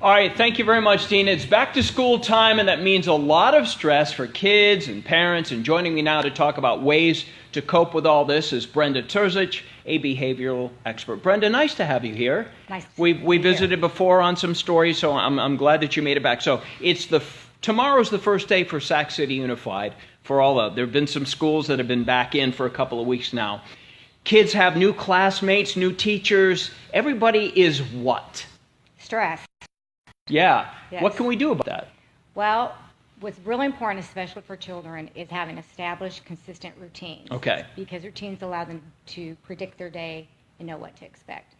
All right, thank you very much, Tina. It's back to school time, and that means a lot of stress for kids and parents. And joining me now to talk about ways to cope with all this is Brenda Terzich, a behavioral expert. Brenda, nice to have you here. Nice. We visited before on some stories, so I'm glad that you made it back. So tomorrow's the first day for Sac City Unified. There have been some schools that have been back in for a couple of weeks now. Kids have new classmates, new teachers. Everybody is what? Stress. Yeah. Yes. What can we do about that? Well, what's really important, especially for children, is having established, consistent routines. Okay. Because routines allow them to predict their day and know what to expect,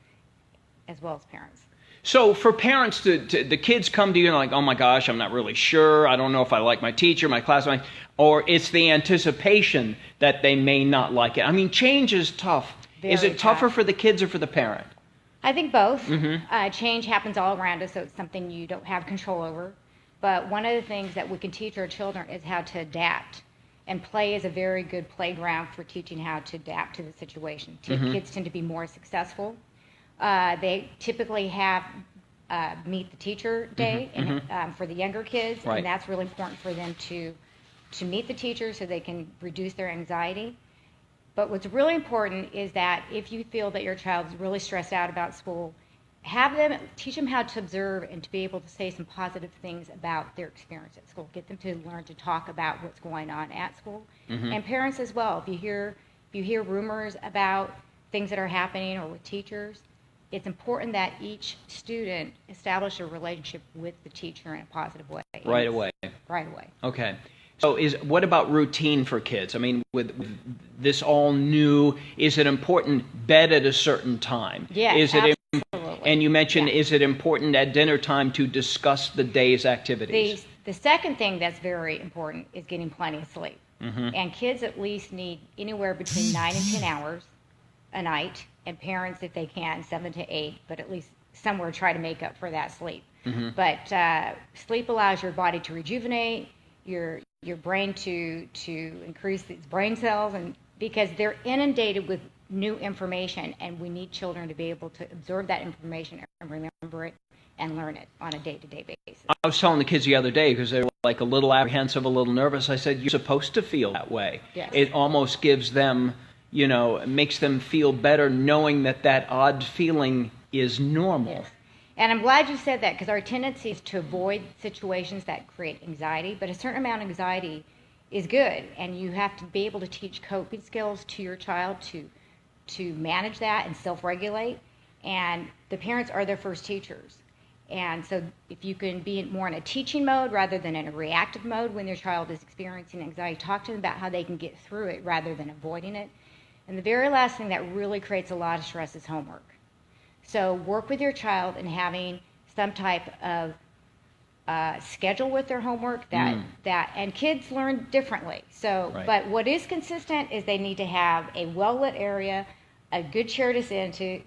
as well as parents. So for parents, the kids come to you and like, oh my gosh, I'm not really sure. I don't know if I like my teacher, my classmate, or it's the anticipation that they may not like it. I mean, change is tough. Is it tougher for the kids or for the parent? I think both. Mm-hmm. Change happens all around us, so it's something you don't have control over. But one of the things that we can teach our children is how to adapt. And play is a very good playground for teaching how to adapt to the situation. Mm-hmm. Kids tend to be more successful. They typically have meet the teacher day for the younger kids, right. And that's really important for them to meet the teacher so they can reduce their anxiety. But what's really important is that if you feel that your child's really stressed out about school, teach them how to observe and to be able to say some positive things about their experience at school. Get them to learn to talk about what's going on at school. Mm-hmm. And parents as well. If you hear rumors about things that are happening or with teachers, it's important that each student establish a relationship with the teacher in a positive way. Right away. Right away. Okay. So what about routine for kids? I mean, with this all new, is it important bed at a certain time? Yes, absolutely. And you mentioned, is it important at dinner time to discuss the day's activities? The second thing that's very important is getting plenty of sleep. Mm-hmm. And kids at least need anywhere between 9 and 10 hours a night, and parents, if they can, 7 to 8, but at least somewhere try to make up for that sleep. Mm-hmm. But sleep allows your body to rejuvenate, your brain to increase its brain cells, and because they're inundated with new information, and we need children to be able to absorb that information and remember it and learn it on a day-to-day basis. I was telling the kids the other day, because they were like a little apprehensive, a little nervous, I said, you're supposed to feel that way. Yes. It almost gives them, makes them feel better knowing that odd feeling is normal. Yes. And I'm glad you said that, because our tendency is to avoid situations that create anxiety, but a certain amount of anxiety is good, and you have to be able to teach coping skills to your child to manage that and self-regulate, and the parents are their first teachers. And so if you can be more in a teaching mode rather than in a reactive mode when your child is experiencing anxiety, talk to them about how they can get through it rather than avoiding it. And the very last thing that really creates a lot of stress is homework. So work with your child in having some type of schedule with their homework and kids learn differently. So, right. But what is consistent is they need to have a well-lit area, a good chair to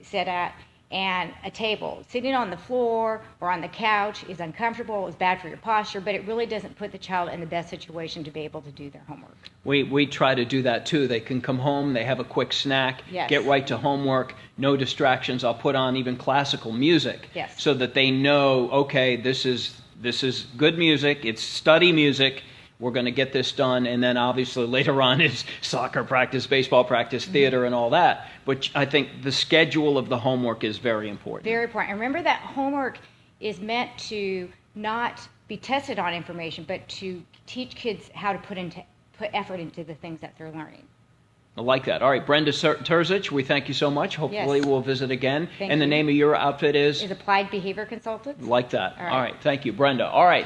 sit at, and a table. Sitting on the floor or on the couch is uncomfortable, it's bad for your posture, but it really doesn't put the child in the best situation to be able to do their homework. We try to do that too. They can come home, they have a quick snack, yes. Get right to homework, no distractions. I'll put on even classical music, yes. So that they know, okay, this is good music, it's study music, we're going to get this done, and then obviously later on is soccer practice, baseball practice, theater, and all that. But I think the schedule of the homework is very important. Very important. And remember that homework is meant to not be tested on information, but to teach kids how to put effort into the things that they're learning. I like that. All right, Brenda Terzich, we thank you so much. Hopefully we'll visit again. Thank and the you. Name of your outfit is? Applied Behavior Consultants. Like that. All right. All right, thank you, Brenda. All right.